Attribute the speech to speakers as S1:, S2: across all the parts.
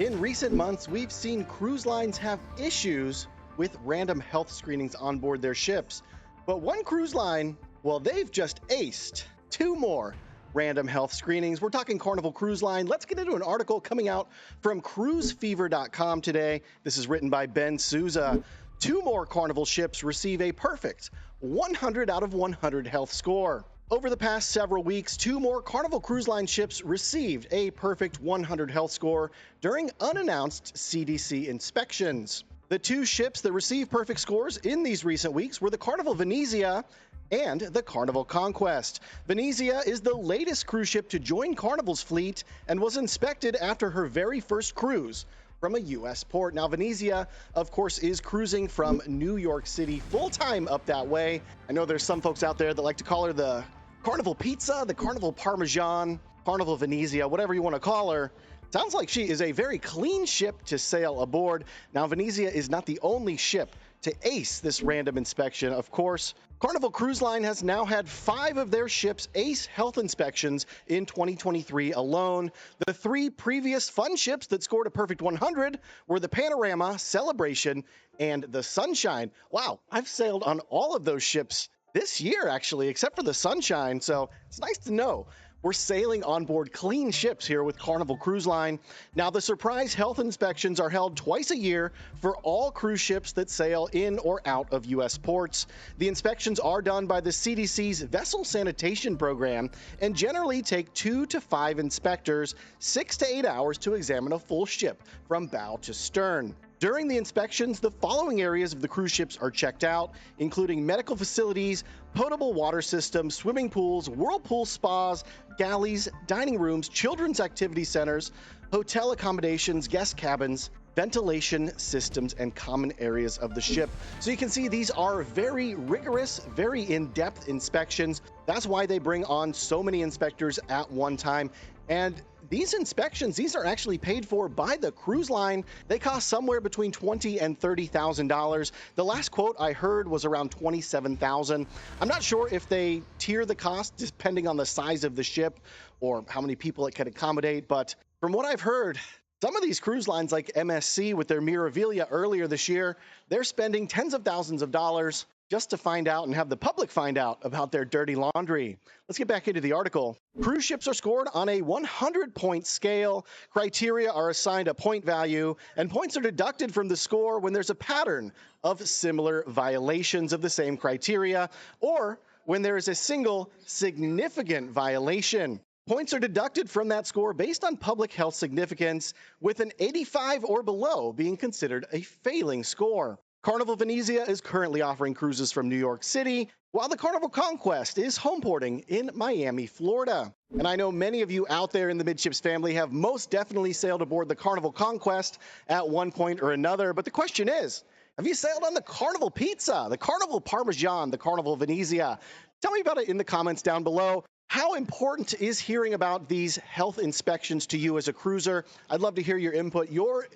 S1: In recent months, we've seen cruise lines have issues with random health screenings on board their ships. But one cruise line, well, they've just aced two more random health screenings. We're talking Carnival Cruise Line. Let's get into an article coming out from cruisefever.com today. This is written by Ben Souza. Two more Carnival ships receive a perfect 100 out of 100 health score. Over the past several weeks, two more Carnival Cruise Line ships received a perfect 100 health score during unannounced CDC inspections. The two ships that received perfect scores in these recent weeks were the Carnival Venezia and the Carnival Conquest. Venezia is the latest cruise ship to join Carnival's fleet and was inspected after her very first cruise from a U.S. port. Now, Venezia, of course, is cruising from New York City full-time up that way. I know there's some folks out there that like to call her the Carnival Pizza, the Carnival Parmesan, Carnival Venezia, whatever you want to call her. Sounds like she is a very clean ship to sail aboard. Now, Venezia is not the only ship to ace this random inspection, of course. Carnival Cruise Line has now had 5 of their ships ace health inspections in 2023 alone. The 3 previous fun ships that scored a perfect 100 were the Panorama, Celebration, and the Sunshine. Wow, I've sailed on all of those ships this year, actually, except for the Sunshine, so it's nice to know we're sailing on board clean ships here with Carnival Cruise Line. Now, the surprise health inspections are held twice a year for all cruise ships that sail in or out of U.S. ports. The inspections are done by the CDC's Vessel Sanitation Program and generally take 2 to 5 inspectors 6 to 8 hours to examine a full ship from bow to stern. During the inspections, the following areas of the cruise ships are checked out, including medical facilities, potable water systems, swimming pools, whirlpool spas, galleys, dining rooms, children's activity centers, hotel accommodations, guest cabins, ventilation systems, and common areas of the ship. So you can see these are very rigorous, very in-depth inspections. That's why they bring on so many inspectors at one time. And these inspections, these are actually paid for by the cruise line. They cost somewhere between $20,000 and $30,000. The last quote I heard was around $27,000. I'm not sure if they tier the cost depending on the size of the ship or how many people it can accommodate, but from what I've heard, some of these cruise lines like MSC with their Mirabilia earlier this year, they're spending tens of thousands of dollars just to find out and have the public find out about their dirty laundry. Let's get back into the article. Cruise ships are scored on a 100-point scale. Criteria are assigned a point value, and points are deducted from the score when there's a pattern of similar violations of the same criteria, or when there is a single significant violation. Points are deducted from that score based on public health significance, with an 85 or below being considered a failing score. Carnival Venezia is currently offering cruises from New York City, while the Carnival Conquest is homeporting in Miami, Florida. And I know many of you out there in the Midships family have most definitely sailed aboard the Carnival Conquest at one point or another, but the question is, have you sailed on the Carnival Pizza, the Carnival Parmesan, the Carnival Venezia? Tell me about it in the comments down below. How important is hearing about these health inspections to you as a cruiser? I'd love to hear your input. Your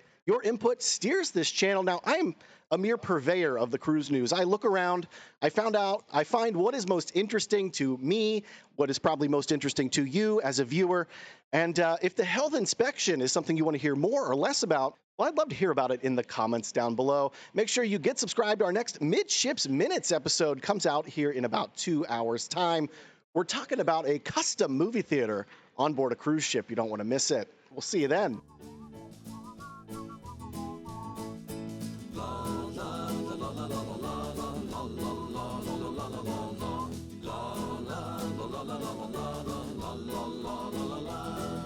S1: input steers this channel. Now, I'm a mere purveyor of the cruise news. I look around, I find what is most interesting to me, what is probably most interesting to you as a viewer. And if the health inspection is something you want to hear more or less about, well, I'd love to hear about it in the comments down below. Make sure you get subscribed. Our next Midships Minutes episode comes out here in about 2 hours' time. We're talking about a custom movie theater on board a cruise ship. You don't want to miss it. We'll see you then.
S2: La la la la la la la la la la la la la la la la.